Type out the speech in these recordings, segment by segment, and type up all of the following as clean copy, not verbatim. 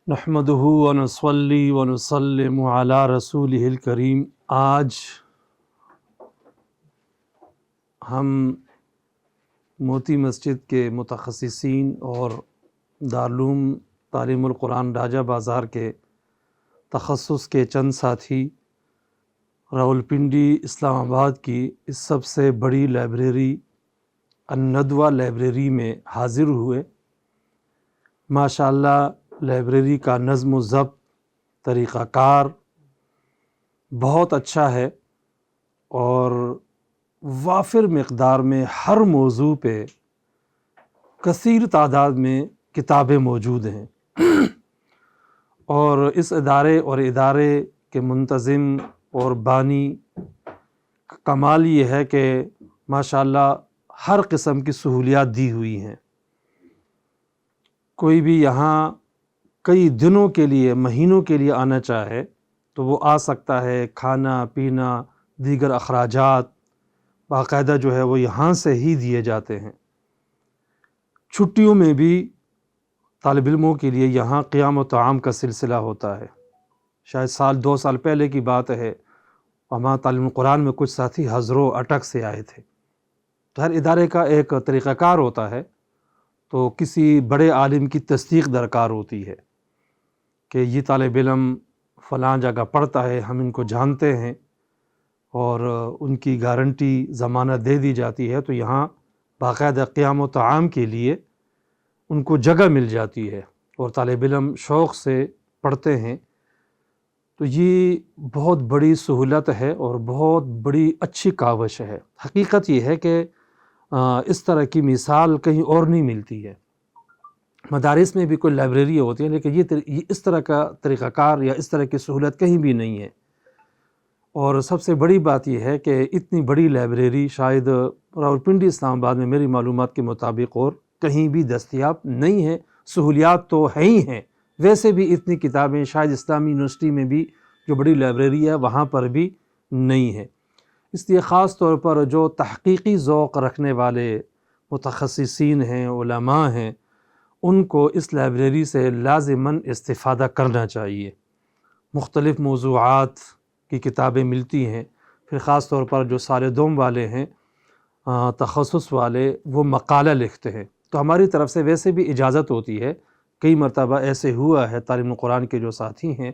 نحمدہ ونصلی ونسلم علی رسولہ الکریم۔ آج ہم موتی مسجد کے متخصصین اور دارالعلوم تعلیم القرآن راجہ بازار کے تخصص کے چند ساتھی راولپنڈی اسلام آباد کی اس سب سے بڑی لائبریری الندوہ لائبریری میں حاضر ہوئے۔ ماشاءاللہ لائبریری کا نظم و ضبط، طریقہ کار بہت اچھا ہے اور وافر مقدار میں ہر موضوع پہ کثیر تعداد میں کتابیں موجود ہیں، اور اس ادارے کے منتظم اور بانی کمال یہ ہے کہ ماشاءاللہ ہر قسم کی سہولیات دی ہوئی ہیں۔ کوئی بھی یہاں کئی دنوں کے لیے، مہینوں کے لیے آنا چاہے تو وہ آ سکتا ہے۔ کھانا پینا دیگر اخراجات باقاعدہ جو ہے وہ یہاں سے ہی دیے جاتے ہیں۔ چھٹیوں میں بھی طالب علموں کے لیے یہاں قیام و طعام کا سلسلہ ہوتا ہے۔ شاید سال 2 سال پہلے کی بات ہے، ہمارا تعلیم قرآن میں کچھ ساتھی حضروں اٹک سے آئے تھے۔ تو ہر ادارے کا ایک طریقہ کار ہوتا ہے، تو کسی بڑے عالم کی تصدیق درکار ہوتی ہے کہ یہ طالب علم فلاں جگہ پڑھتا ہے، ہم ان کو جانتے ہیں، اور ان کی گارنٹی ضمانت دے دی جاتی ہے، تو یہاں باقاعدہ قیام و طعام کے لیے ان کو جگہ مل جاتی ہے اور طالب علم شوق سے پڑھتے ہیں۔ تو یہ بہت بڑی سہولت ہے اور بہت بڑی اچھی کاوش ہے۔ حقیقت یہ ہے کہ اس طرح کی مثال کہیں اور نہیں ملتی ہے۔ مدارس میں بھی کوئی لائبریری ہوتی ہے، لیکن یہ اس طرح کا طریقہ کار یا اس طرح کی سہولت کہیں بھی نہیں ہے۔ اور سب سے بڑی بات یہ ہے کہ اتنی بڑی لائبریری شاید راولپنڈی اسلام آباد میں میری معلومات کے مطابق اور کہیں بھی دستیاب نہیں ہے۔ سہولیات تو ہیں ہی ہیں، ویسے بھی اتنی کتابیں شاید اسلامی یونیورسٹی میں بھی جو بڑی لائبریری ہے وہاں پر بھی نہیں ہے۔ اس لیے خاص طور پر جو تحقیقی ذوق رکھنے والے متخصصین ہیں، علماء ہیں، ان کو اس لائبریری سے لازماً استفادہ کرنا چاہیے۔ مختلف موضوعات کی کتابیں ملتی ہیں، پھر خاص طور پر جو سال دوم والے ہیں، تخصص والے، وہ مقالہ لکھتے ہیں۔ تو ہماری طرف سے ویسے بھی اجازت ہوتی ہے، کئی مرتبہ ایسے ہوا ہے تعلیم قرآن کے جو ساتھی ہیں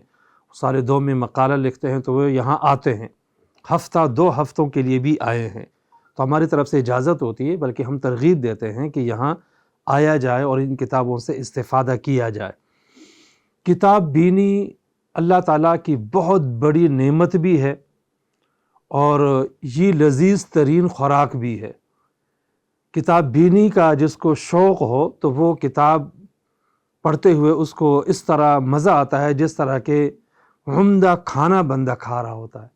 سال دوم میں مقالہ لکھتے ہیں تو وہ یہاں آتے ہیں، ہفتہ 2 ہفتوں کے لیے بھی آئے ہیں، تو ہماری طرف سے اجازت ہوتی ہے، بلکہ ہم ترغیب دیتے ہیں کہ یہاں آیا جائے اور ان کتابوں سے استفادہ کیا جائے۔ کتاب بینی اللہ تعالیٰ کی بہت بڑی نعمت بھی ہے اور یہ لذیذ ترین خوراک بھی ہے۔ کتاب بینی کا جس کو شوق ہو تو وہ کتاب پڑھتے ہوئے اس کو اس طرح مزہ آتا ہے جس طرح کے عمدہ کھانا بندہ کھا رہا ہوتا ہے،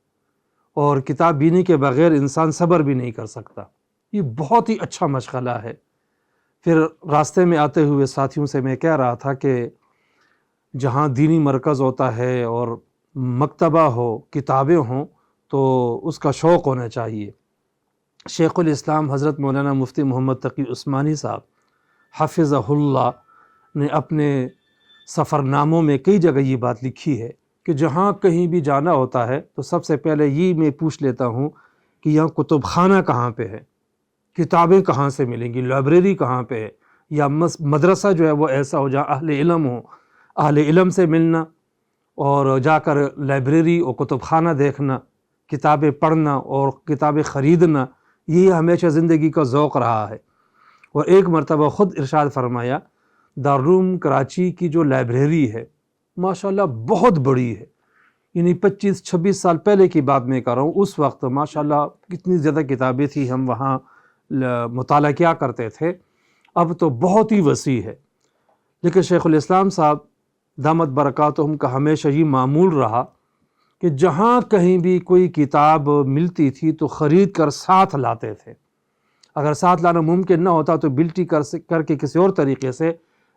اور کتاب بینی کے بغیر انسان صبر بھی نہیں کر سکتا۔ یہ بہت ہی اچھا مشغلہ ہے۔ پھر راستے میں آتے ہوئے ساتھیوں سے میں کہہ رہا تھا کہ جہاں دینی مرکز ہوتا ہے اور مکتبہ ہو، کتابیں ہوں، تو اس کا شوق ہونا چاہیے۔ شیخ الاسلام حضرت مولانا مفتی محمد تقی عثمانی صاحب حفظہ اللہ نے اپنے سفر ناموں میں کئی جگہ یہ بات لکھی ہے کہ جہاں کہیں بھی جانا ہوتا ہے تو سب سے پہلے یہ میں پوچھ لیتا ہوں کہ یہاں کتب خانہ کہاں پہ ہے، کتابیں کہاں سے ملیں گی، لائبریری کہاں پہ ہے، یا مدرسہ جو ہے وہ ایسا ہو جہاں اہل علم ہو، اہل علم سے ملنا اور جا کر لائبریری اور کتب خانہ دیکھنا، کتابیں پڑھنا اور کتابیں خریدنا، یہ ہمیشہ زندگی کا ذوق رہا ہے۔ اور ایک مرتبہ خود ارشاد فرمایا، دارالعلوم کراچی کی جو لائبریری ہے ماشاءاللہ بہت بڑی ہے، یعنی 25-26 سال پہلے کی بات میں کر رہا ہوں، اس وقت ماشاءاللہ کتنی زیادہ کتابیں تھیں، ہم وہاں مطالعہ کیا کرتے تھے، اب تو بہت ہی وسیع ہے۔ لیکن شیخ الاسلام صاحب دامت برکاتہم کا ہمیشہ یہ معمول رہا کہ جہاں کہیں بھی کوئی کتاب ملتی تھی تو خرید کر ساتھ لاتے تھے۔ اگر ساتھ لانا ممکن نہ ہوتا تو بلٹی کر کے کسی اور طریقے سے،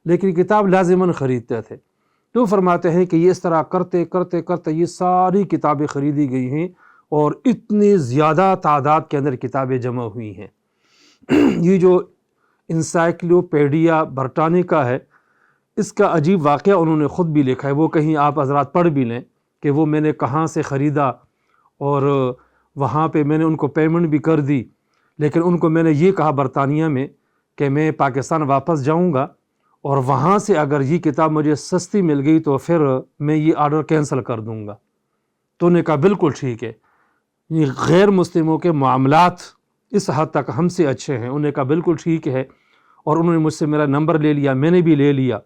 لیکن کتاب لازماً خریدتے تھے۔ تو فرماتے ہیں کہ یہ اس طرح کرتے کرتے کرتے یہ ساری کتابیں خریدی گئی ہیں اور اتنی زیادہ تعداد کے اندر کتابیں جمع ہوئی ہیں۔ یہ جو انسائکلوپیڈیا برٹانیکا ہے، اس کا عجیب واقعہ انہوں نے خود بھی لکھا ہے، وہ کہیں آپ حضرات پڑھ بھی لیں کہ وہ میں نے کہاں سے خریدا، اور وہاں پہ میں نے ان کو پیمنٹ بھی کر دی، لیکن ان کو میں نے یہ کہا برطانیہ میں کہ میں پاکستان واپس جاؤں گا، اور وہاں سے اگر یہ کتاب مجھے سستی مل گئی تو پھر میں یہ آرڈر کینسل کر دوں گا۔ تو انہوں نے کہا بالکل ٹھیک ہے، یہ غیر مسلموں کے معاملات اس حد تک ہم سے اچھے ہیں۔ انہوں نے کہا بالکل ٹھیک ہے، اور انہوں نے مجھ سے میرا نمبر لے لیا، میں نے بھی لے لیا۔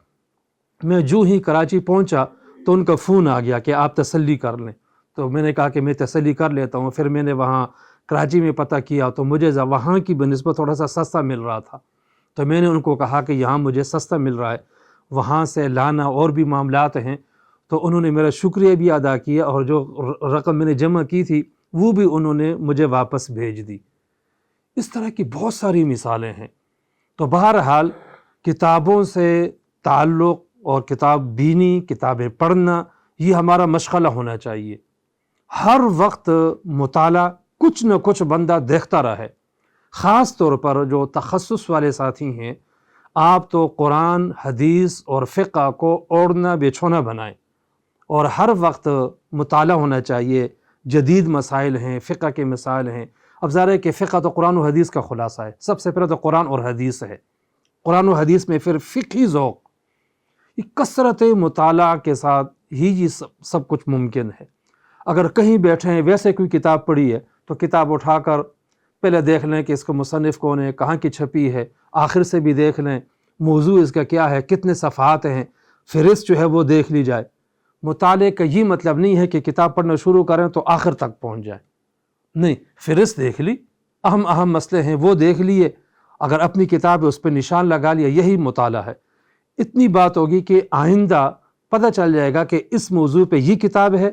میں جو ہی کراچی پہنچا تو ان کا فون آ گیا کہ آپ تسلی کر لیں، تو میں نے کہا کہ میں تسلی کر لیتا ہوں۔ پھر میں نے وہاں کراچی میں پتہ کیا تو مجھے وہاں کی بنسبت تھوڑا سا سستا مل رہا تھا، تو میں نے ان کو کہا کہ یہاں مجھے سستا مل رہا ہے، وہاں سے لانا اور بھی معاملات ہیں۔ تو انہوں نے میرا شکریہ بھی ادا کیا، اور جو رقم میں نے جمع کی تھی وہ بھی انہوں نے مجھے واپس بھیج دی۔ اس طرح کی بہت ساری مثالیں ہیں۔ تو بہرحال کتابوں سے تعلق اور کتاب بینی، کتابیں پڑھنا، یہ ہمارا مشغلہ ہونا چاہیے۔ ہر وقت مطالعہ، کچھ نہ کچھ بندہ دیکھتا رہے۔ خاص طور پر جو تخصص والے ساتھی ہیں، آپ تو قرآن، حدیث اور فقہ کو اوڑھنا بچھونا بنائیں، اور ہر وقت مطالعہ ہونا چاہیے۔ جدید مسائل ہیں، فقہ کے مسائل ہیں۔ اب ظاہر ہے کہ فقہ تو قرآن و حدیث کا خلاصہ ہے، سب سے پہلے تو قرآن اور حدیث ہے۔ قرآن و حدیث میں پھر فقہی ذوق، یہ کثرت مطالعہ کے ساتھ ہی یہ سب کچھ ممکن ہے۔ اگر کہیں بیٹھے ہیں، ویسے کوئی کتاب پڑھی ہے تو کتاب اٹھا کر پہلے دیکھ لیں کہ اس کا مصنف کون ہے، کہاں کی چھپی ہے، آخر سے بھی دیکھ لیں موضوع اس کا کیا ہے، کتنے صفحات ہیں، فہرست جو ہے وہ دیکھ لی جائے۔ مطالعے کا یہ مطلب نہیں ہے کہ کتاب پڑھنا شروع کریں تو آخر تک پہنچ جائیں، نہیں، فہرست دیکھ لی، اہم مسئلے ہیں وہ دیکھ لیے، اگر اپنی کتاب ہے اس پہ نشان لگا لیا، یہی مطالعہ ہے۔ اتنی بات ہوگی کہ آئندہ پتہ چل جائے گا کہ اس موضوع پہ یہ کتاب ہے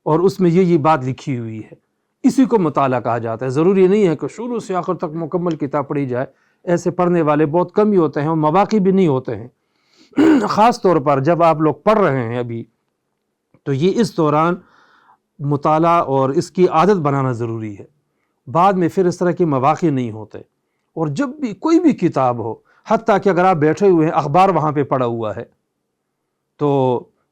اور اس میں یہ بات لکھی ہوئی ہے، اسی کو مطالعہ کہا جاتا ہے۔ ضروری نہیں ہے کہ شروع سے آخر تک مکمل کتاب پڑھی جائے، ایسے پڑھنے والے بہت کم ہی ہوتے ہیں، اور مواقع بھی نہیں ہوتے ہیں۔ خاص طور پر جب آپ لوگ پڑھ رہے ہیں ابھی، تو یہ اس دوران مطالعہ اور اس کی عادت بنانا ضروری ہے، بعد میں پھر اس طرح کے مواقع نہیں ہوتے۔ اور جب بھی کوئی بھی کتاب ہو، حتیٰ کہ اگر آپ بیٹھے ہوئے ہیں، اخبار وہاں پہ پڑا ہوا ہے، تو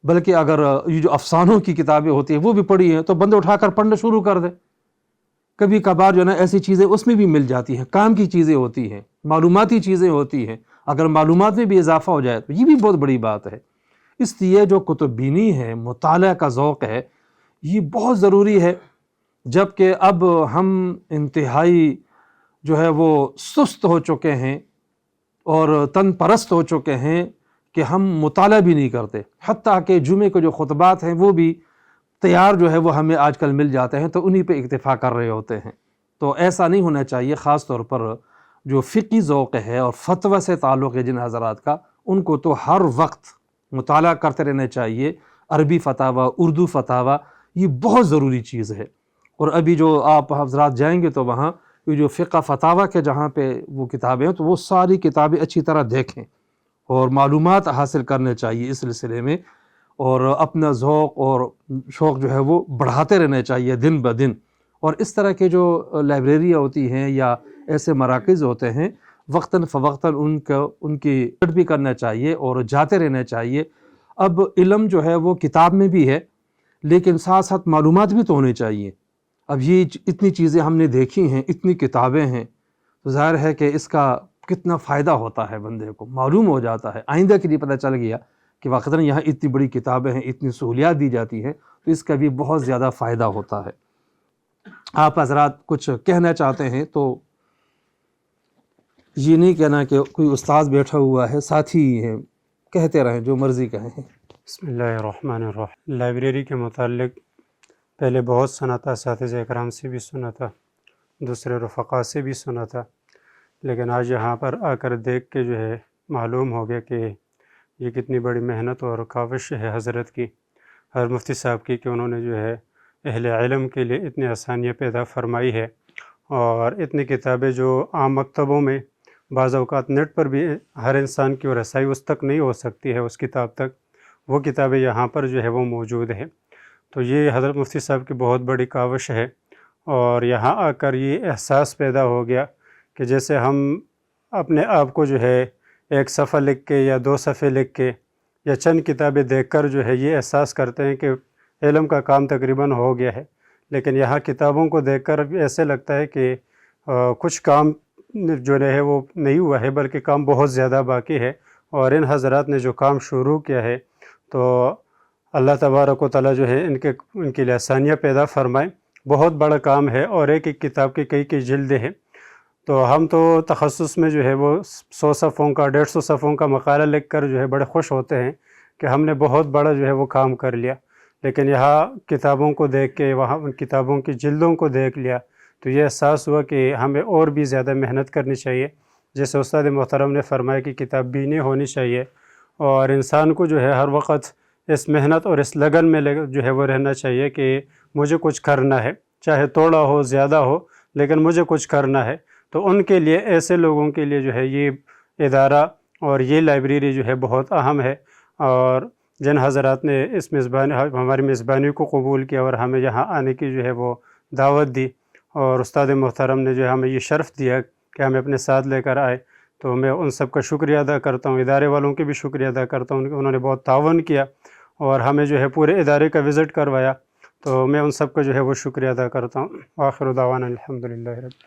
بلکہ اگر یہ جو افسانوں کی کتابیں ہوتی ہیں وہ بھی پڑھی ہیں تو بندہ اٹھا کر پڑھنا شروع کر دے۔ کبھی کبھار جو ہے نا ایسی چیزیں اس میں بھی مل جاتی ہیں، کام کی چیزیں ہوتی ہیں، معلوماتی چیزیں ہوتی ہیں، اگر معلومات میں بھی اضافہ ہو جائے تو یہ بھی بہت بڑی بات ہے۔ اس لیے جو کتب بینی ہے، مطالعہ کا ذوق ہے، یہ بہت ضروری ہے۔ جبکہ اب ہم انتہائی جو ہے وہ سست ہو چکے ہیں اور تن پرست ہو چکے ہیں کہ ہم مطالعہ بھی نہیں کرتے، حتیٰ کہ جمعے کے جو خطبات ہیں وہ بھی تیار جو ہے وہ ہمیں آج کل مل جاتے ہیں، تو انہی پہ اکتفا کر رہے ہوتے ہیں۔ تو ایسا نہیں ہونا چاہیے۔ خاص طور پر جو فقہی ذوق ہے اور فتویٰ سے تعلق ہے جن حضرات کا، ان کو تو ہر وقت مطالعہ کرتے رہنا چاہیے۔ عربی فتاویٰ، اردو فتاویٰ، یہ بہت ضروری چیز ہے۔ اور ابھی جو آپ حضرات جائیں گے تو وہاں یہ جو فقہ فتاویٰ کے جہاں پہ وہ کتابیں ہیں، تو وہ ساری کتابیں اچھی طرح دیکھیں اور معلومات حاصل کرنے چاہیے اس سلسلے میں، اور اپنا ذوق اور شوق جو ہے وہ بڑھاتے رہنا چاہیے دن بدن۔ اور اس طرح کے جو لائبریریاں ہوتی ہیں یا ایسے مراکز ہوتے ہیں، وقتاً فوقتاً ان کی وزٹ بھی کرنا چاہیے اور جاتے رہنا چاہیے۔ اب علم جو ہے وہ کتاب میں بھی ہے، لیکن ساتھ ساتھ معلومات بھی تو ہونے چاہیے۔ اب یہ اتنی چیزیں ہم نے دیکھی ہیں، اتنی کتابیں ہیں، تو ظاہر ہے کہ اس کا کتنا فائدہ ہوتا ہے، بندے کو معلوم ہو جاتا ہے، آئندہ کے لیے پتہ چل گیا کہ واقعاً یہاں اتنی بڑی کتابیں ہیں، اتنی سہولیات دی جاتی ہیں، تو اس کا بھی بہت زیادہ فائدہ ہوتا ہے۔ آپ حضرات کچھ کہنا چاہتے ہیں تو یہ نہیں کہنا کہ کوئی استاذ بیٹھا ہوا ہے، ساتھی ہیں، کہتے رہیں جو مرضی کہیں۔ بسم اللہ الرحمن الرحیم۔ لائبریری کے متعلق پہلے بہت سنا تھا، اساتذہ اکرام سے بھی سنا تھا، دوسرے رفقا سے بھی سنا تھا، لیکن آج یہاں پر آ کر دیکھ کے جو ہے معلوم ہو گیا کہ یہ کتنی بڑی محنت اور کاوش ہے حضرت کی، ہر مفتی صاحب کی، کہ انہوں نے جو ہے اہل علم کے لیے اتنی آسانیاں پیدا فرمائی ہے، اور اتنی کتابیں جو عام مکتبوں میں بعض اوقات نیٹ پر بھی ہر انسان کی رسائی اس تک نہیں ہو سکتی ہے، اس کتاب تک، وہ کتابیں یہاں پر جو ہے وہ موجود ہیں۔ تو یہ حضرت مفتی صاحب کی بہت بڑی کاوش ہے، اور یہاں آ کر یہ احساس پیدا ہو گیا کہ جیسے ہم اپنے آپ کو جو ہے ایک صفحہ لکھ کے یا 2 صفحے لکھ کے یا چند کتابیں دیکھ کر جو ہے یہ احساس کرتے ہیں کہ علم کا کام تقریباً ہو گیا ہے، لیکن یہاں کتابوں کو دیکھ کر بھی ایسے لگتا ہے کہ کچھ کام جو ہے وہ نہیں ہوا ہے، بلکہ کام بہت زیادہ باقی ہے۔ اور ان حضرات نے جو کام شروع کیا ہے تو اللہ تبارک و تعالیٰ جو ہے ان کے لیے آسانیاں پیدا فرمائے۔ بہت بڑا کام ہے اور ایک ایک کتاب کی کئی جلدیں ہیں۔ تو ہم تو تخصص میں جو ہے وہ 100 صفحوں کا 150 صفحوں کا مقالہ لکھ کر جو ہے بڑے خوش ہوتے ہیں کہ ہم نے بہت بڑا جو ہے وہ کام کر لیا، لیکن یہاں کتابوں کو دیکھ کے، وہاں ان کتابوں کی جلدوں کو دیکھ لیا تو یہ احساس ہوا کہ ہمیں اور بھی زیادہ محنت کرنی چاہیے۔ جیسے استاد محترم نے فرمایا کہ کتاب بینی ہونی چاہیے، اور انسان کو جو ہے ہر وقت اس محنت اور اس لگن میں جو ہے وہ رہنا چاہیے کہ مجھے کچھ کرنا ہے، چاہے تھوڑا ہو زیادہ ہو، لیکن مجھے کچھ کرنا ہے۔ تو ان کے لیے، ایسے لوگوں کے لیے جو ہے یہ ادارہ اور یہ لائبریری جو ہے بہت اہم ہے۔ اور جن حضرات نے اس ہماری میزبانی کو قبول کیا اور ہمیں یہاں آنے کی جو ہے وہ دعوت دی، اور استاد محترم نے جو ہے ہمیں یہ شرف دیا کہ ہمیں اپنے ساتھ لے کر آئے، تو میں ان سب کا شکریہ ادا کرتا ہوں۔ ادارے والوں کی بھی شکریہ ادا کرتا ہوں کہ انہوں نے بہت تعاون کیا اور ہمیں جو ہے پورے ادارے کا وزٹ کروایا، تو میں ان سب کا جو ہے وہ شکریہ ادا کرتا ہوں۔ آخر دعوانا الحمدللہ رب